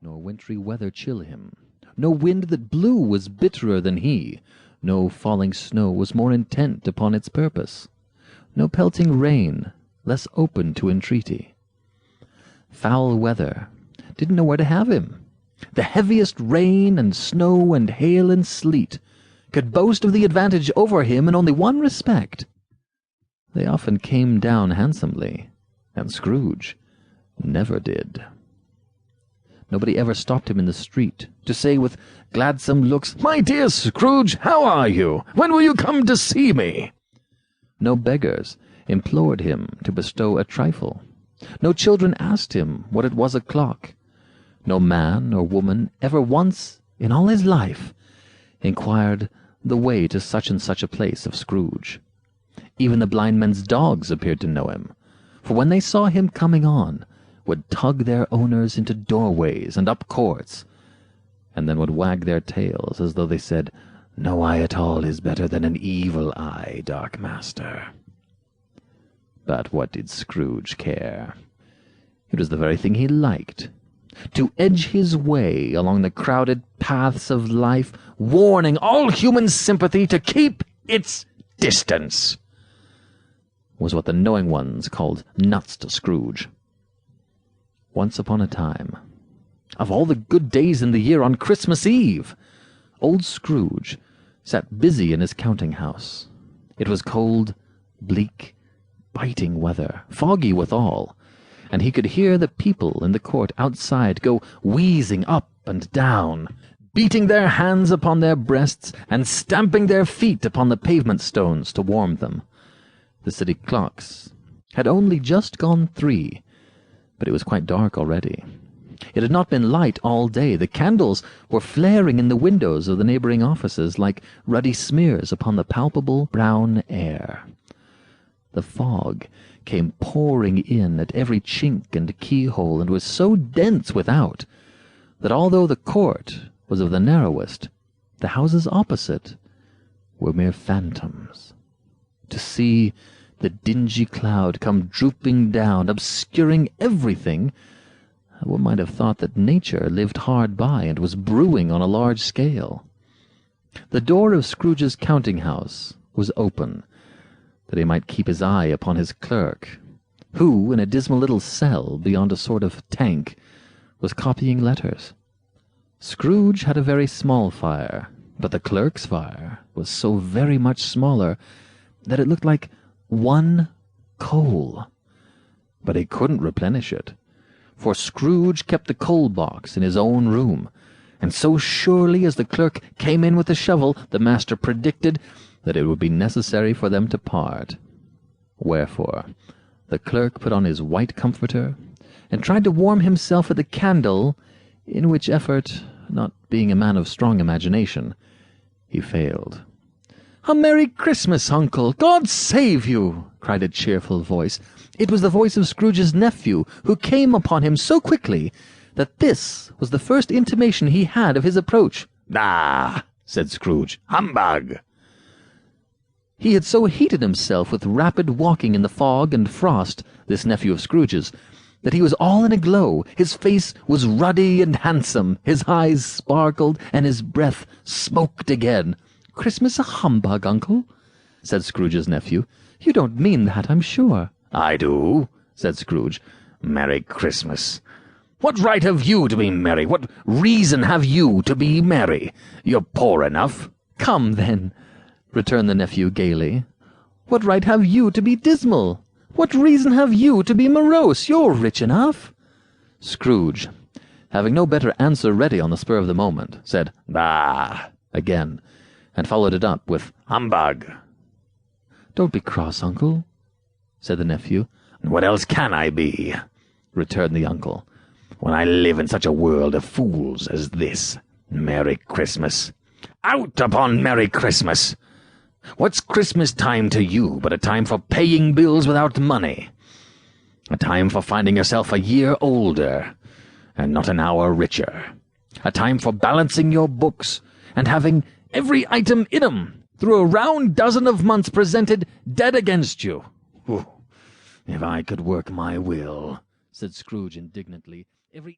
nor wintry weather chill him. No wind that blew was bitterer than he. No falling snow was more intent upon its purpose. No pelting rain less open to entreaty. Foul weather didn't know where to have him. The heaviest rain and snow and hail and sleet could boast of the advantage over him in only one respect. They often came down handsomely, and Scrooge never did. Nobody ever stopped him in the street to say with gladsome looks, "My dear Scrooge, how are you? When will you come to see me?" No beggars implored him to bestow a trifle. No children asked him what it was o'clock. No man or woman ever once in all his life inquired the way to such and such a place of Scrooge. Even the blind men's dogs appeared to know him, for when they saw him coming on, would tug their owners into doorways and up courts, and then would wag their tails as though they said, "No eye at all is better than an evil eye, dark master." But what did Scrooge care? It was the very thing he liked, to edge his way along the crowded paths of life, warning all human sympathy to keep its distance, was what the knowing ones called nuts to Scrooge. Once upon a time, of all the good days in the year, on Christmas Eve, old Scrooge sat busy in his counting-house. It was cold, bleak, biting weather, foggy withal, and he could hear the people in the court outside go wheezing up and down, beating their hands upon their breasts and stamping their feet upon the pavement stones to warm them. The city clocks had only just gone 3, but it was quite dark already. It had not been light all day. The candles were flaring in the windows of the neighboring offices like ruddy smears upon the palpable brown air. The fog came pouring in at every chink and keyhole, and was so dense without that although the court was of the narrowest, the houses opposite were mere phantoms. To see the dingy cloud come drooping down, obscuring everything, one might have thought that nature lived hard by and was brewing on a large scale. The door of Scrooge's counting-house was open, that he might keep his eye upon his clerk, who, in a dismal little cell beyond a sort of tank, was copying letters. Scrooge had a very small fire, but the clerk's fire was so very much smaller that it looked like one coal. But he couldn't replenish it, for Scrooge kept the coal-box in his own room, and so surely as the clerk came in with the shovel, the master predicted that it would be necessary for them to part. Wherefore the clerk put on his white comforter, and tried to warm himself at the candle, in which effort, not being a man of strong imagination, he failed. "A Merry Christmas, Uncle! God save you!" cried a cheerful voice. It was the voice of Scrooge's nephew, who came upon him so quickly that this was the first intimation he had of his approach. "Ah!" said Scrooge. "Humbug!" He had so heated himself with rapid walking in the fog and frost, this nephew of Scrooge's, that he was all in a glow. His face was ruddy and handsome, his eyes sparkled, and his breath smoked again. "Christmas a humbug, Uncle?" said Scrooge's nephew. "You don't mean that, I'm sure." "I do," said Scrooge. "Merry Christmas. What right have you to be merry? What reason have you to be merry? You're poor enough." "Come, then," returned the nephew gaily. "What right have you to be dismal? What reason have you to be morose? You're rich enough." Scrooge, having no better answer ready on the spur of the moment, said "Bah!" again, and followed it up with "Humbug." "Don't be cross, Uncle," said the nephew. "What else can I be?" returned the uncle, "when I live in such a world of fools as this? Merry Christmas! Out upon Merry Christmas! What's Christmas time to you but a time for paying bills without money? A time for finding yourself a year older, and not an hour richer. A time for balancing your books, and having every item in 'em, through a round dozen of months presented dead against you. If I could work my will," said Scrooge indignantly, "every